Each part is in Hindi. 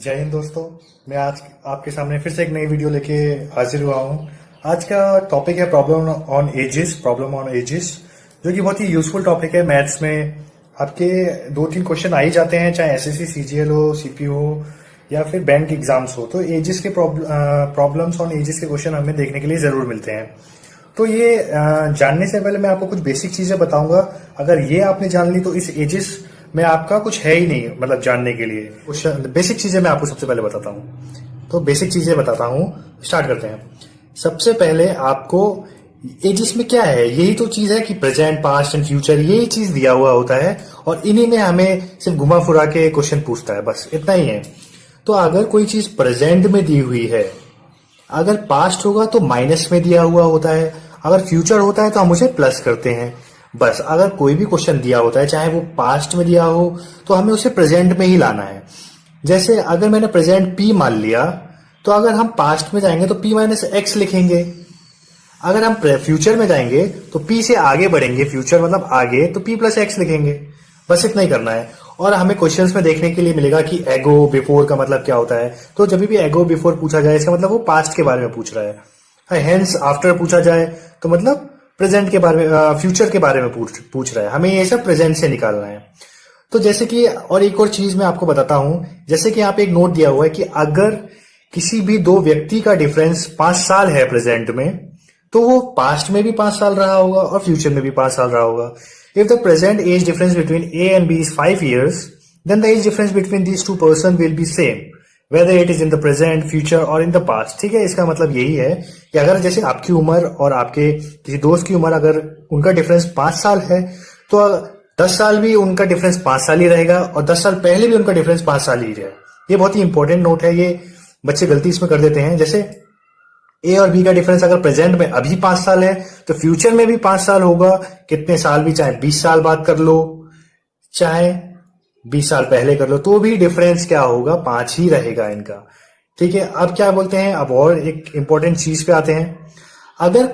जय हिंद दोस्तों। मैं आज आपके सामने फिर से एक नई वीडियो लेके हाजिर हुआ हूँ। आज का टॉपिक है प्रॉब्लम ऑन एजेस, जो कि बहुत ही यूजफुल टॉपिक है। मैथ्स में आपके 2-3 क्वेश्चन आ ही जाते हैं, चाहे एसएससी सीजीएल हो, सीपीयू हो या फिर बैंक एग्जाम्स हो। तो एजेस के प्रॉब्लम्स ऑन एजेस के क्वेश्चन हमें देखने के लिए जरूर मिलते हैं। तो ये जानने से पहले मैं आपको कुछ बेसिक चीजें बताऊंगा। अगर ये आपने जान ली तो इस एजेस में आपका कुछ है ही नहीं, मतलब जानने के लिए। कुछ बेसिक चीजें मैं आपको सबसे पहले बताता हूँ। तो बेसिक चीजें बताता हूँ, स्टार्ट करते हैं। सबसे पहले आपको एजेस में क्या है, यही तो चीज है कि प्रेजेंट, पास्ट एंड फ्यूचर, यही चीज दिया हुआ होता है और इन्हीं में हमें सिर्फ घुमा फुरा के क्वेश्चन पूछता है, बस इतना ही है। तो अगर कोई चीज प्रेजेंट में दी हुई है, अगर पास्ट होगा तो माइनस में दिया हुआ होता है, अगर फ्यूचर होता है तो हम उसे प्लस करते हैं। बस अगर कोई भी क्वेश्चन दिया होता है, चाहे वो पास्ट में दिया हो, तो हमें उसे प्रेजेंट में ही लाना है। जैसे अगर मैंने प्रेजेंट पी मान लिया, तो अगर हम पास्ट में जाएंगे तो पी माइनस एक्स लिखेंगे। अगर हम फ्यूचर में जाएंगे तो पी से आगे बढ़ेंगे, फ्यूचर मतलब आगे, तो पी प्लस एक्स लिखेंगे। बस इतना ही करना है। और हमें क्वेश्चंस में देखने के लिए मिलेगा कि एगो बिफोर का मतलब क्या होता है। तो जब भी एगो बिफोर पूछा जाए, इसका मतलब वो पास्ट के बारे में पूछ रहा है। हेंस आफ्टर पूछा जाए तो मतलब प्रेजेंट के बारे में, फ्यूचर के बारे में पूछ रहा है। हमें ये सब प्रेजेंट से निकालना है। तो जैसे कि और एक और चीज मैं आपको बताता हूं, जैसे कि यहाँ पे एक नोट दिया हुआ है कि अगर किसी भी दो व्यक्ति का डिफरेंस 5 साल है प्रेजेंट में, तो वो पास्ट में भी 5 साल रहा होगा और फ्यूचर में भी 5 साल रहा होगा। If the present age difference between A and B is 5 years, then the age difference between these two person will be same whether it is in the present, future or in the past। ठीक है, इसका मतलब यही है कि अगर जैसे आपकी उम्र और आपके किसी दोस्त की उम्र, अगर उनका डिफरेंस 5 साल है, तो 10 साल भी उनका डिफरेंस 5 साल ही रहेगा और 10 साल पहले भी उनका डिफरेंस 5 साल ही रहेगा। ये बहुत ही इंपॉर्टेंट नोट है, ये बच्चे गलती इसमें कर देते हैं। जैसे ए और बी का डिफरेंस अगर प्रेजेंट में अभी 5 साल है, तो फ्यूचर में भी 5 साल होगा। कितने साल भी, चाहे 20 साल बाद कर लो, चाहे 20 साल पहले कर लो, तो भी डिफरेंस क्या होगा, 5 ही रहेगा इनका। ठीक है, अब क्या बोलते हैं, अब और एक इंपॉर्टेंट चीज पे आते हैं। अगर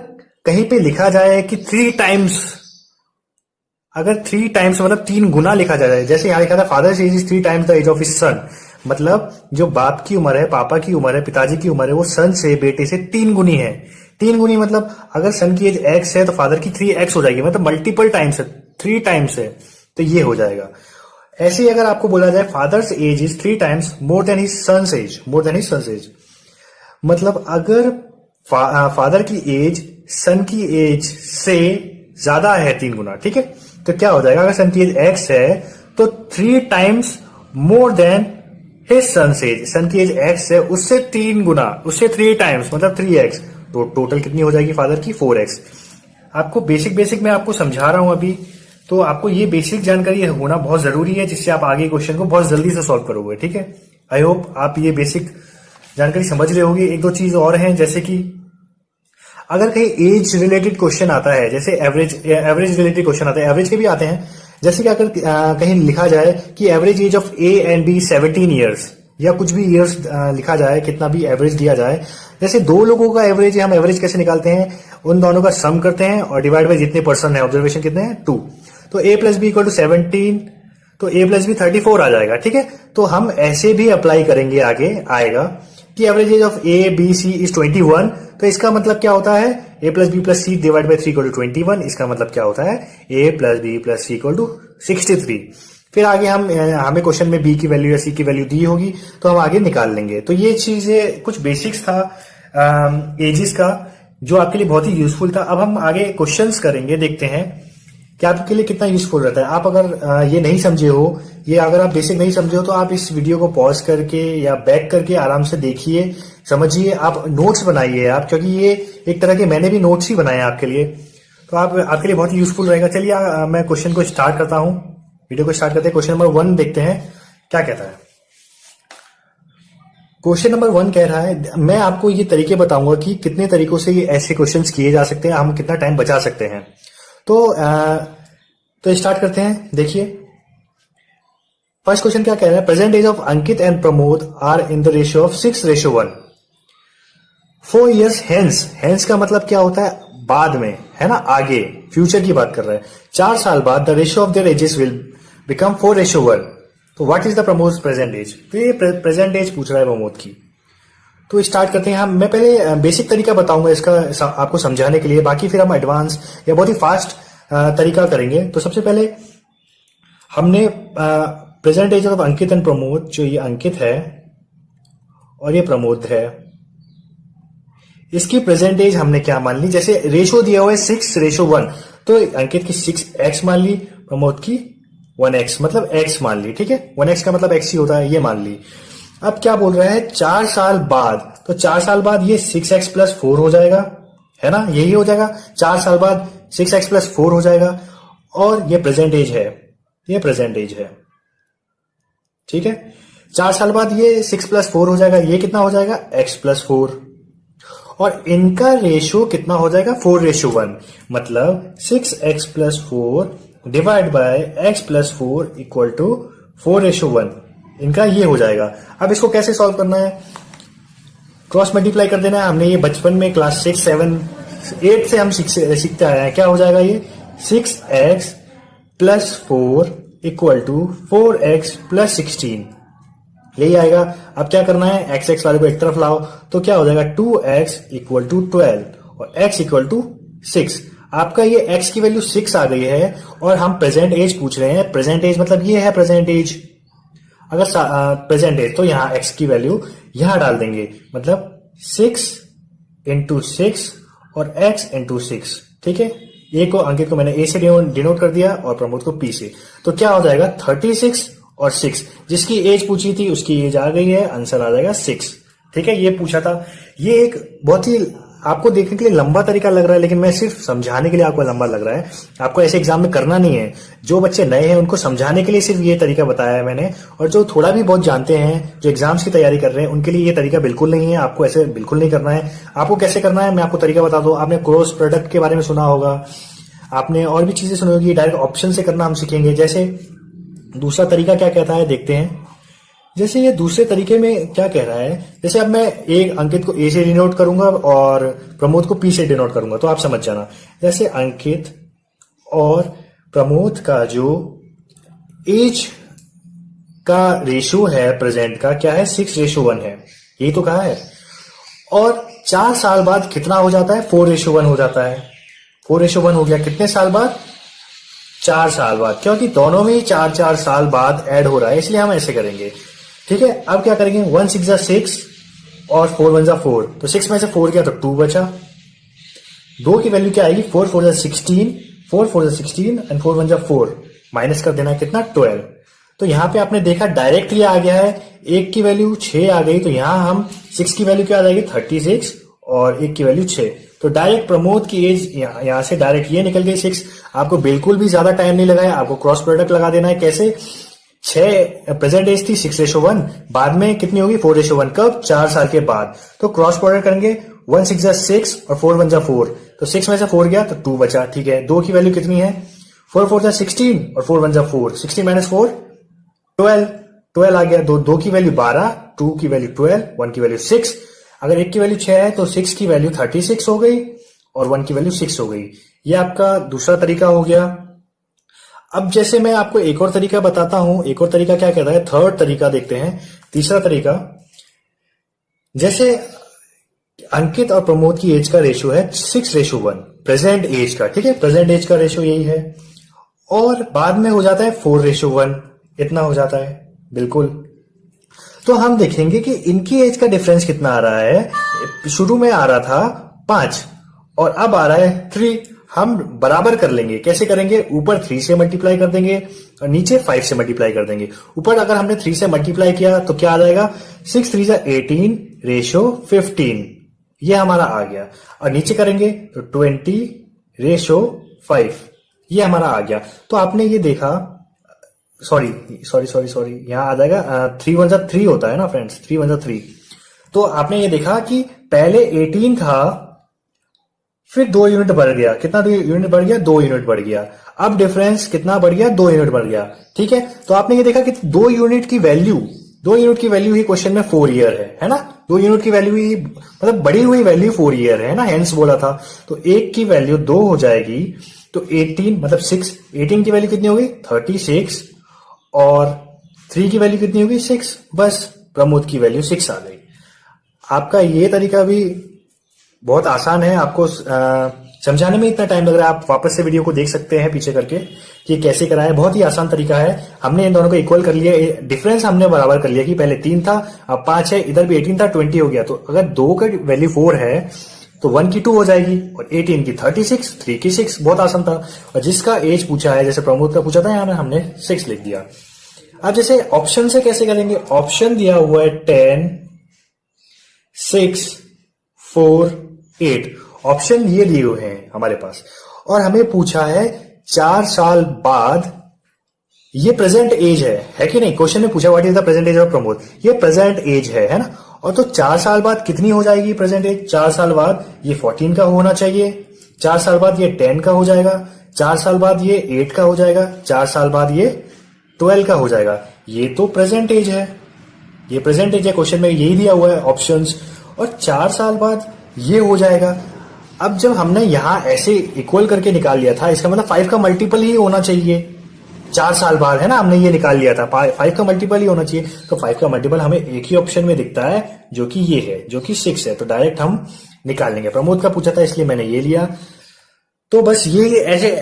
कहीं पे लिखा जाए कि 3 टाइम्स, अगर 3 टाइम्स मतलब 3 गुना लिखा जाए, जैसे यहां लिखा था father's age is 3 times the age of his son, मतलब जो बाप की उम्र है, पापा की उम्र है, पिताजी की उम्र है, वो सन से, बेटे से 3 गुनी है। 3 गुनी मतलब अगर सन की एज एक्स है तो फादर की 3x हो जाएगी, मतलब मल्टीपल टाइम्स है, 3 टाइम्स है, तो ये हो जाएगा। ऐसे ही अगर आपको बोला जाए father's age is 3 times more than his son's age, मतलब अगर फादर की एज सन की एज से ज्यादा है 3 गुना, ठीक है, तो क्या हो जाएगा, अगर सन की एज एक्स है तो 3 times more than his son's age, son की एज एक्स है, उससे 3 गुना, उससे 3 टाइम्स मतलब 3x, तो टोटल कितनी हो जाएगी फादर की, 4x। आपको बेसिक मैं आपको समझा रहा हूं अभी, तो आपको ये बेसिक जानकारी होना बहुत जरूरी है, जिससे आप आगे क्वेश्चन को बहुत जल्दी से सॉल्व करोगे। ठीक है, आई होप आप ये बेसिक जानकारी समझ रहे होगी। 1-2 चीज और हैं, जैसे कि अगर कहीं एज रिलेटेड क्वेश्चन आता है, जैसे एवरेज रिलेटेड क्वेश्चन आता है, एवरेज के भी आते हैं, जैसे कि अगर कहीं लिखा जाए कि average age of A and B 17 years, या कुछ भी ईयर्स लिखा जाए, कितना भी एवरेज दिया जाए, जैसे 2 लोगों का एवरेज है, हम एवरेज कैसे निकालते हैं, उन दोनों का सम करते हैं और डिवाइड बाय जितने पर्सन है, ऑब्जर्वेशन कितने हैं, 2, तो a plus B equal to 17, तो a प्लस बी 34 आ जाएगा। ठीक है, तो हम ऐसे भी अप्लाई करेंगे, आगे आएगा कि average age of A B C is 21, तो इसका मतलब क्या होता है, a plus B plus C divide by 3 equal to 21, इसका मतलब क्या होता है, a plus B plus C equal to 63। फिर आगे हमें क्वेश्चन में बी की वैल्यू या सी की वैल्यू दी होगी, तो हम आगे निकाल लेंगे। तो ये चीजें कुछ बेसिक्स था एजिस का, जो आपके लिए बहुत ही यूजफुल था। अब हम आगे क्वेश्चंस करेंगे, देखते हैं कि आपके लिए कितना यूजफुल रहता है। आप अगर ये नहीं समझे हो, ये अगर आप बेसिक नहीं समझे हो, तो आप इस वीडियो को पॉज करके या बैक करके आराम से देखिए, समझिए, आप नोट्स बनाइए आप, क्योंकि ये एक तरह के मैंने भी नोट्स ही बनाए आपके लिए, तो आपके लिए बहुत ही यूजफुल रहेगा। चलिए मैं क्वेश्चन को स्टार्ट करता हूं, वीडियो को स्टार्ट करते हैं। क्वेश्चन नंबर 1 देखते हैं क्या कहता है। क्वेश्चन नंबर 1 कह रहा है, मैं आपको ये तरीके बताऊंगा कि कितने तरीकों से ये ऐसे क्वेश्चंस किए जा सकते हैं, हम कितना टाइम बचा सकते हैं। तो स्टार्ट करते हैं। देखिए फर्स्ट क्वेश्चन क्या कह रहा है, present age of Ankit and Pramod are in the ratio of 6:1। 4 years hence का मतलब क्या होता है, बाद में, है ना, आगे, फ्यूचर की बात कर रहा है। 4 साल बाद the ratio of their ages will become 4:1। तो what is the Pramod present age, तो ये प्रेजेंट एज पूछ रहा है प्रमोद की। तो स्टार्ट करते हैं हम। मैं पहले बेसिक तरीका बताऊंगा इसका आपको समझाने के लिए, बाकी फिर हम एडवांस या बहुत ही फास्ट तरीका करेंगे। तो सबसे पहले हमने present age of Ankit and Pramod, जो ये अंकित है और ये प्रमोद है, इसकी प्रेजेंट एज हमने क्या मान ली, जैसे रेशो दिया हुआ है 6:1, तो अंकित की 6x मान ली, प्रमोद की 1x, मतलब x मान ली। ठीक है, 1x का मतलब x ही होता है, ये मान ली। अब क्या बोल रहा है, 4 साल बाद, तो 4 साल बाद ये 6x + 4 हो जाएगा, है ना, यही हो जाएगा। 4 साल बाद 6x + 4 हो जाएगा, और ये प्रेजेंट एज है, ये प्रेजेंट एज है। ठीक है, 4 साल बाद ये 6 + 4 हो जाएगा, ये कितना हो जाएगा, x + 4, और इनका रेशो कितना हो जाएगा, 4:1, मतलब 6x + 4 डिवाइड बाय x + 4 = 4:1, इनका ये हो जाएगा। अब इसको कैसे सॉल्व करना है, क्रॉस मल्टीप्लाई कर देना है। हमने ये बचपन में क्लास 6, 7, 8 से हम सीखते आए हैं। क्या हो जाएगा ये, 6x + 4 = 4x + 16, यही आएगा। अब क्या करना है, x वाले को एक तरफ लाओ, तो क्या हो जाएगा, 2x = 12 और x = 6। आपका ये x की वैल्यू 6 आ गई है, और हम प्रेजेंट एज पूछ रहे हैं। प्रेजेंट एज मतलब ये है प्रेजेंट एज। अगर प्रेजेंट एज, तो यहां x की वैल्यू यहां डाल देंगे, मतलब 6 × 6 और x × 6। ठीक है, ए को, अंकित को मैंने a से डिनोट कर दिया और प्रमोद को p से। तो क्या हो जाएगा, 36 और 6, जिसकी एज पूछी थी उसकी एज आ गई है, आंसर आ जाएगा 6। ठीक है, ये पूछा था। ये एक बहुत ही आपको देखने के लिए लंबा तरीका लग रहा है, लेकिन मैं सिर्फ समझाने के लिए आपको लंबा लग रहा है। आपको ऐसे एग्जाम में करना नहीं है। जो बच्चे नए हैं उनको समझाने के लिए सिर्फ ये तरीका बताया है मैंने, और जो थोड़ा भी बहुत जानते हैं, जो एग्जाम्स की तैयारी कर रहे हैं, उनके लिए ये तरीका बिल्कुल नहीं है। आपको ऐसे बिल्कुल नहीं करना है। आपको कैसे करना है मैं आपको तरीका बता दूं। आपने क्रॉस प्रोडक्ट के बारे में सुना होगा, आपने और भी चीजें सुनी होगी। डायरेक्ट ऑप्शन से करना हम सीखेंगे। जैसे दूसरा तरीका क्या कहता है, देखते हैं। जैसे ये दूसरे तरीके में क्या कह रहा है, जैसे अब मैं एक अंकित को ए से डिनोट करूंगा और प्रमोद को पी से डिनोट करूंगा, तो आप समझ जाना। जैसे अंकित और प्रमोद का जो एज का रेशो है प्रेजेंट का, क्या है, 6:1 है, यही तो कहा है। और 4 साल बाद कितना हो जाता है, 4:1 हो जाता है। 4:1 हो गया कितने साल बाद, 4 साल बाद, क्योंकि दोनों में ही 4-4 साल बाद ऐड हो रहा है, इसलिए हम ऐसे करेंगे। ठीक है, अब क्या करेंगे, 1 × 6 = 6 और 4 × 1 = 4, तो 6 में से 4 गया तो 2 बचा। 2 की वैल्यू क्या आएगी, 4 × 4 = 16, 4 × 4 = 16 एंड 4 × 1 = 4, माइनस कर देना है कितना, 12। तो यहां पे आपने देखा डायरेक्ट ये आ गया है। 1 की वैल्यू 6 आ गई, तो यहां हम 6 की वैल्यू क्या आ जाएगी, 36, और 1 की वैल्यू 6। तो डायरेक्ट प्रमोद की एज यहां से डायरेक्ट ये निकल गई 6। आपको बिल्कुल भी ज्यादा टाइम नहीं लगा है, आपको क्रॉस प्रोडक्ट लगा देना है। कैसे, 6 प्रेजेंट एज थी 6:1, बाद में कितनी होगी, 4:1, कब, 4 साल के बाद। तो क्रॉस प्रोडक्ट करेंगे, 1 × 6 = 6 और 4 × 1 = 4, तो 6 में से 4 गया तो 2 बचा। ठीक है, 2 की वैल्यू कितनी है, 4 × 4 = 16 और 4 × 1 = 4, 16 - 4 12, 12 आ गया। 2 की वैल्यू 12, 2 की वैल्यू 12, 1 की वैल्यू 6। अगर 1 की वैल्यू 6 है तो 6 की वैल्यू 36 हो गई और 1 की वैल्यू 6 हो गई। ये आपका दूसरा तरीका हो गया। अब जैसे मैं आपको एक और तरीका बताता हूं, एक और तरीका क्या कहता है, थर्ड तरीका देखते हैं। तीसरा तरीका, जैसे अंकित और प्रमोद की एज का रेशियो है 6:1, प्रेजेंट एज का। ठीक है, प्रेजेंट एज का रेशियो यही है, और बाद में हो जाता है 4:1, इतना हो जाता है, बिल्कुल। तो हम देखेंगे कि इनकी एज का डिफरेंस कितना आ रहा है। शुरू में आ रहा था 5 और अब आ रहा है 3। हम बराबर कर लेंगे, कैसे करेंगे, ऊपर 3 से मल्टीप्लाई कर देंगे और नीचे 5 से मल्टीप्लाई कर देंगे। ऊपर अगर हमने 3 से मल्टीप्लाई किया तो क्या आ जाएगा, 6 × 3 = 18 रेशो 15, ये हमारा आ गया। और नीचे करेंगे तो 20 रेशो 5, ये हमारा आ गया। तो आपने ये देखा, सॉरी, यहां आ जाएगा 3 × 1 = 3 होता है ना फ्रेंड्स, 3 × 1 = 3। तो आपने ये देखा कि पहले 18 था, फिर 2 यूनिट बढ़ गया। कितना यूनिट बढ़ गया, 2 यूनिट बढ़ गया। अब डिफरेंस कितना बढ़ गया, 2 यूनिट बढ़ गया। ठीक है, तो आपने ये देखा कि 2 यूनिट की वैल्यू ही क्वेश्चन में 4 ईयर है ना। 2 यूनिट की वैल्यू ही, मतलब बढ़ी हुई वैल्यू 4 ईयर है ना, हेंस बोला था। तो 1 की वैल्यू 2 हो जाएगी, तो 18 मतलब 6, 18 की वैल्यू कितनी होगी, 36 और 3 की वैल्यू कितनी होगी 6, बस प्रमोद की वैल्यू 6 आ गई। आपका ये तरीका भी बहुत आसान है, आपको समझाने में इतना टाइम लग रहा है, आप वापस से वीडियो को देख सकते हैं पीछे करके कि कैसे करा है। बहुत ही आसान तरीका है। हमने इन दोनों को इक्वल कर लिया, डिफरेंस हमने बराबर कर लिया कि पहले 3 था अब 5 है, इधर भी 18 था 20 हो गया। तो अगर 2 का वैल्यू 4 है तो 1 की 2 हो जाएगी और 18 की 36, 3 की 6। बहुत आसान था। और जिसका एज पूछा है, जैसे प्रमोद का पूछा था, यहाँ हमने 6 लिख दिया। अब जैसे ऑप्शन से कैसे करेंगे, ऑप्शन दिया हुआ है 10, 6, 4, 8। ऑप्शन ये दिए हुए हैं हमारे पास और हमें पूछा है 4 साल बाद ये प्रेजेंट एज है कि नहीं। क्वेश्चन में पूछा what is the present age of Pramod, ये प्रेजेंट एज है ना। और तो 4 साल बाद कितनी हो जाएगी प्रेजेंट एज, 4 साल बाद ये 14 का होना चाहिए, 4 साल बाद ये 10 का हो जाएगा, 4 साल बाद ये 8 का हो जाएगा, 4 साल बाद ये 12 का हो जाएगा। ये तो प्रेजेंट एज है, ये प्रेजेंट एज है, क्वेश्चन में यही दिया हुआ है ऑप्शंस। और 4 साल बाद ये हो जाएगा। अब जब हमने यहां ऐसे इक्वल करके निकाल लिया था, इसका मतलब 5 का मल्टीपल ही होना चाहिए 4 साल बाद, है ना। हमने ये निकाल लिया था 5 का मल्टीपल ही होना चाहिए। तो 5 का मल्टीपल हमें एक ही ऑप्शन में दिखता है जो कि ये है, जो कि 6 है। तो डायरेक्ट हम निकाल लेंगे। प्रमोद का पूछा था इसलिए मैंने ये लिया। तो बस ये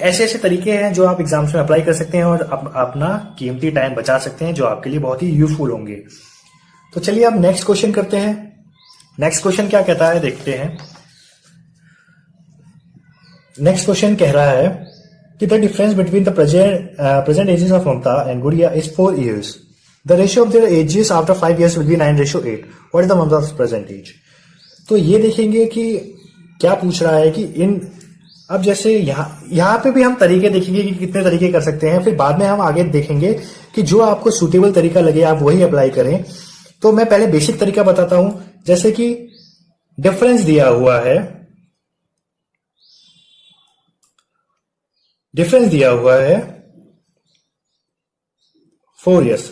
ऐसे तरीके हैं जो आप एग्जाम्स में अप्लाई कर सकते हैं और अपना कीमती टाइम बचा सकते हैं, जो आपके लिए बहुत ही यूजफुल होंगे। तो चलिए अब नेक्स्ट क्वेश्चन करते हैं। नेक्स्ट क्वेश्चन क्या कहता है देखते हैं। नेक्स्ट क्वेश्चन कह रहा है कि the difference between the present ages of Mamata and Gudiya is 4 years. The ratio of their ages after 5 years will be 9:8. What is the Mamata's present age. तो ये देखेंगे कि क्या पूछ रहा है कि इन, अब जैसे यहाँ पे भी हम तरीके देखेंगे कि कितने तरीके कर सकते हैं, फिर बाद में हम आगे देखेंगे कि जो आपको सुटेबल तरीका लगे आप वही अप्लाई करें। तो मैं पहले बेसिक तरीका बताता हूं। जैसे कि डिफरेंस दिया हुआ है, डिफरेंस दिया हुआ है 4 years।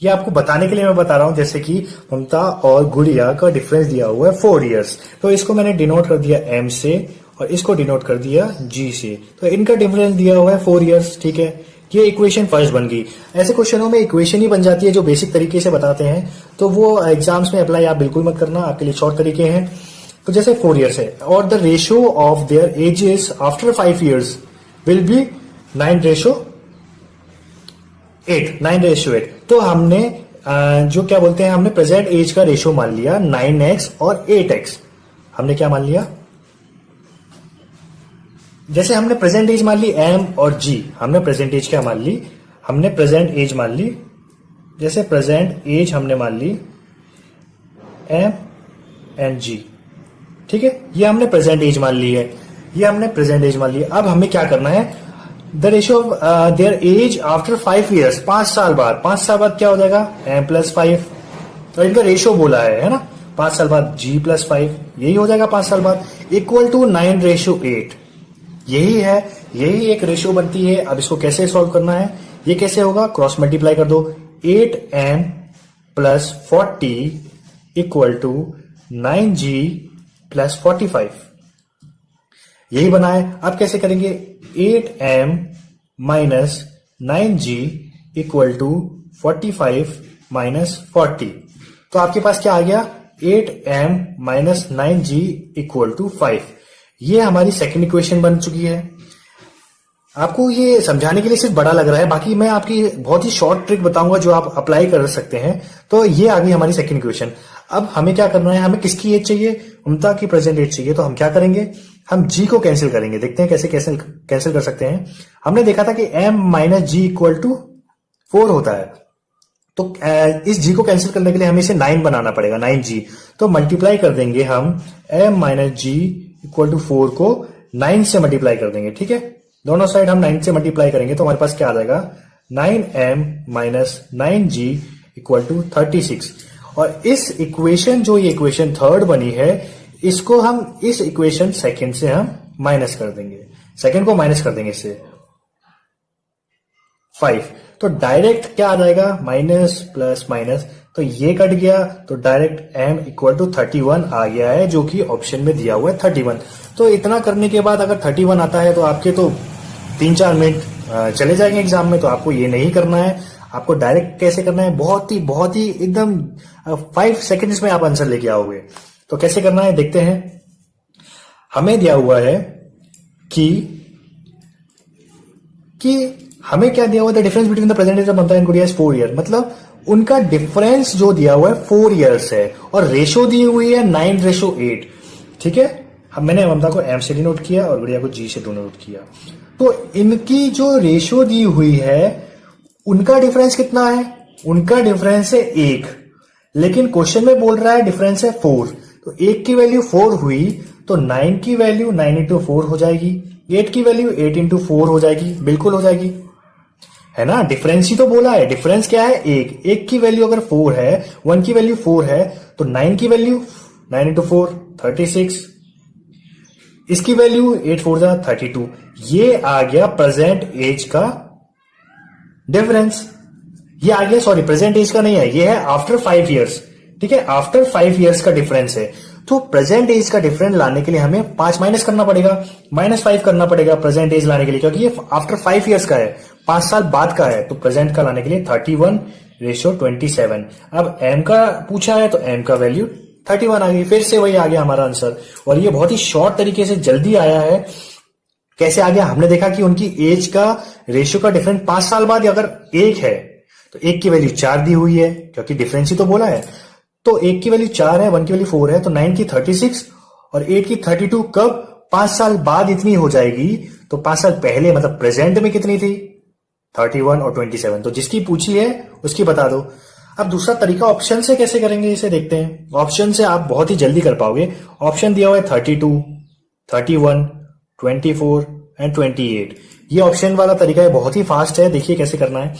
ये आपको बताने के लिए मैं बता रहा हूं, जैसे कि ममता और गुड़िया का डिफरेंस दिया हुआ है 4 years। तो इसको मैंने डिनोट कर दिया M से और इसको डिनोट कर दिया G से। तो इनका डिफरेंस दिया हुआ है 4 years, ठीक है। ये इक्वेशन फर्स्ट बन गई। ऐसे क्वेश्चनों में इक्वेशन ही बन जाती है जो बेसिक तरीके से बताते हैं, तो वो एग्जाम्स में अप्लाई आप बिल्कुल मत करना, आपके लिए शॉर्ट तरीके हैं। तो जैसे 4 years है और the ratio of their ages after 5 years will be 9:8। तो हमने जो क्या बोलते हैं, हमने प्रेजेंट एज का रेशियो मान लिया 9x और 8x। हमने क्या मान लिया, जैसे हमने प्रेजेंट एज मान ली M और G, हमने प्रेजेंट एज क्या मान ली, हमने प्रेजेंट एज मान ली, जैसे प्रेजेंट एज हमने मान ली M एंड G, ठीक है। ये हमने प्रेजेंट एज मान ली है, ये हमने प्रेजेंट एज मान ली है। अब हमें क्या करना है, the ratio of their age after 5 years, 5 साल बाद। 5 साल बाद क्या हो जाएगा M+5, तो इनका रेशियो बोला है ना। 5 साल बाद G+5, यही हो जाएगा 5 साल बाद, इक्वल टू 9:8। यही है, यही एक रेशियो बनती है। अब इसको कैसे सॉल्व करना है, ये कैसे होगा, क्रॉस मल्टीप्लाई कर दो। 8M+40 इक्वल टू 9G+45, यही बना है। अब कैसे करेंगे, 8M-9G इक्वल टू 45-40। तो आपके पास क्या आ गया, 8M-9G इक्वल टू 5। ये हमारी सेकंड इक्वेशन बन चुकी है। आपको ये समझाने के लिए सिर्फ बड़ा लग रहा है, बाकी मैं आपकी बहुत ही शॉर्ट ट्रिक बताऊंगा जो आप अप्लाई कर सकते हैं। तो ये आ गई हमारी सेकंड इक्वेशन। अब हमें क्या करना है, हमें किसकी एज चाहिए, ममता की प्रेजेंट एज चाहिए। तो हम क्या करेंगे, हम G को कैंसिल करेंगे। देखते हैं कैसे कैंसिल कर सकते हैं। हमने देखा था कि M-G इक्वल टू 4 होता है, तो इस G को कैंसिल करने के लिए हमें इसे 9 बनाना पड़ेगा, 9G। तो मल्टीप्लाई कर देंगे हम M-G इक्वल टू 4 को 9 से मल्टीप्लाई कर देंगे, ठीक है। दोनों साइड हम 9 से मल्टीप्लाई करेंगे तो हमारे पास क्या आ जाएगा, 9M-9G इक्वल टू 36। और इस इक्वेशन, जो ये इक्वेशन थर्ड बनी है, इसको हम इस इक्वेशन सेकंड से हम माइनस कर देंगे, सेकंड को माइनस कर देंगे इससे 5। तो डायरेक्ट क्या आ जाएगा, माइनस प्लस माइनस, तो ये कट गया, तो डायरेक्ट M इक्वल टू 31 आ गया है, जो कि ऑप्शन में दिया हुआ है 31। तो इतना करने के बाद अगर 31 आता है तो आपके तो 3-4 मिनट चले जाएंगे एग्जाम में। तो आपको ये नहीं करना है, आपको डायरेक्ट कैसे करना है, बहुत ही एकदम 5 सेकंड्स में आप आंसर लेके आओगे। तो कैसे करना है देखते हैं। हमें दिया हुआ है कि हमें क्या दिया हुआ है, the difference between the present age of Mamata and Gudiya is 4 year. मतलब उनका डिफरेंस जो दिया हुआ है 4 ईयर्स है और रेशो दी हुई है 9:8। ठीक है, मैंने ममता को एम से डिनोट किया और गुड़िया को जी से डिनोट किया। तो इनकी जो रेशो दी हुई है उनका डिफरेंस कितना है, उनका डिफरेंस है 1, लेकिन क्वेश्चन में बोल रहा है डिफरेंस है 4। तो 1 की वैल्यू 4 हुई तो 9 की वैल्यू 9 इंटू 4 हो जाएगी, 8 की वैल्यू 8 इंटू 4 हो जाएगी, बिल्कुल हो जाएगी, है ना। डिफरेंस ही तो बोला है, डिफरेंस क्या है 1 की वैल्यू अगर 4 है, 1 की वैल्यू 4 है तो 9 की वैल्यू 9 इंटू 4 36, इसकी वैल्यू 8 4 जा 32। ये आ गया प्रेजेंट एज का डिफरेंस। ये आ गया, सॉरी प्रेजेंट एज का नहीं है, ये है आफ्टर 5 ईयर्स। ठीक है, आफ्टर 5 ईयर्स का डिफरेंस है। तो प्रेजेंट एज का डिफरेंस लाने के लिए हमें 5 माइनस करना पड़ेगा, -5 करना पड़ेगा प्रेजेंट एज लाने के लिए, क्योंकि ये आफ्टर 5 ईयर्स का है, 5 साल बाद का है। तो प्रेजेंट का लाने के लिए 31:27। अब एम का पूछा है तो एम का वैल्यू 31 आ गई, फिर से वही आ गया हमारा आंसर। और ये बहुत ही शॉर्ट तरीके से जल्दी आया है। कैसे आ गया, हमने देखा कि उनकी एज का रेशियो का डिफरेंस 5 साल बाद अगर 1 है तो 1 की वैल्यू 4 दी हुई है, क्योंकि डिफरेंस ही तो बोला है। तो 1 की वैल्यू 4 है, 1 की वैल्यू 4 है, तो 9 की 36 और 8 की 32 कब 5 साल बाद इतनी हो जाएगी। तो 5 साल पहले मतलब प्रेजेंट में कितनी थी 31 और 27। तो जिसकी पूछी है उसकी बता दो। अब दूसरा तरीका ऑप्शन से कैसे करेंगे इसे देखते हैं। ऑप्शन से आप बहुत ही जल्दी कर पाओगे। ऑप्शन दिया हुआ है 32, 31, 24 एंड 28। ये ऑप्शन वाला तरीका है, बहुत ही फास्ट है। देखिए कैसे करना है।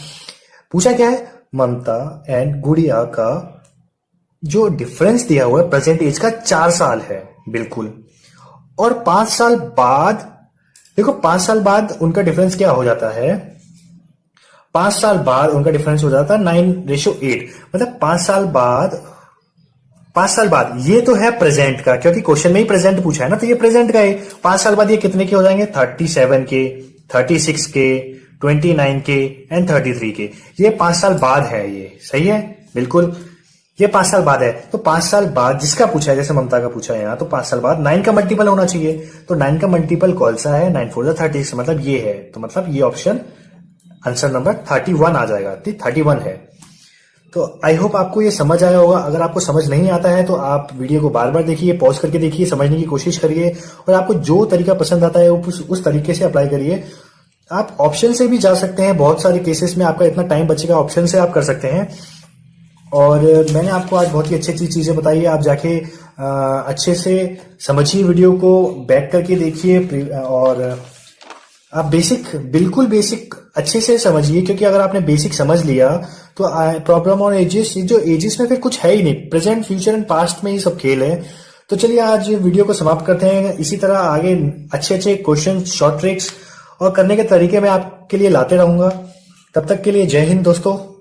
पूछा क्या है, ममता एंड गुड़िया का जो डिफरेंस दिया हुआ है प्रेजेंट एज का 4 साल है, बिल्कुल। और 5 साल बाद, देखो 5 साल बाद उनका डिफरेंस क्या हो जाता है, 5 साल बाद उनका डिफरेंस हो जाता है 9:8। मतलब 5 साल बाद ये तो है प्रेजेंट का, क्योंकि क्वेश्चन में ही प्रेजेंट पूछा है ना, तो ये प्रेजेंट का है। 5 साल बाद ये कितने के हो जाएंगे, 37 के, 36 के, 29 के एंड 33 के। ये 5 साल बाद है, ये सही है, बिल्कुल ये 5 साल बाद है। तो 5 साल बाद जिसका पूछा है, जैसे ममता का पूछा है यहाँ, तो 5 साल बाद 9 का मल्टीपल होना चाहिए। तो 9 का मल्टीपल कौन सा है, 9 4 36, मतलब ये है। तो मतलब ये ऑप्शन आंसर नंबर 31 आ जाएगा, 31 है। तो आई होप आपको ये समझ आया होगा। अगर आपको समझ नहीं आता है तो आप वीडियो को बार बार देखिए, पॉज करके देखिए, समझने की कोशिश करिए, और आपको जो तरीका पसंद आता है उस तरीके से अप्लाई करिए। आप ऑप्शन से भी जा सकते हैं, बहुत सारे केसेस में आपका इतना टाइम बचेगा, ऑप्शन से आप कर सकते हैं। और मैंने आपको आज बहुत ही अच्छी अच्छी चीजें बताई है, आप जाके अच्छे से समझिए, वीडियो को बैक करके देखिए, और आप बिल्कुल बेसिक अच्छे से समझिए, क्योंकि अगर आपने बेसिक समझ लिया तो प्रॉब्लम और एजेस, जो एजेस में फिर कुछ है ही नहीं, प्रेजेंट फ्यूचर एंड पास्ट में ही सब खेल है। तो चलिए आज वीडियो को समाप्त करते हैं। इसी तरह आगे अच्छे अच्छे क्वेश्चन, शॉर्ट ट्रिक्स और करने के तरीके मैं आपके लिए लाते रहूंगा। तब तक के लिए जय हिंद दोस्तों।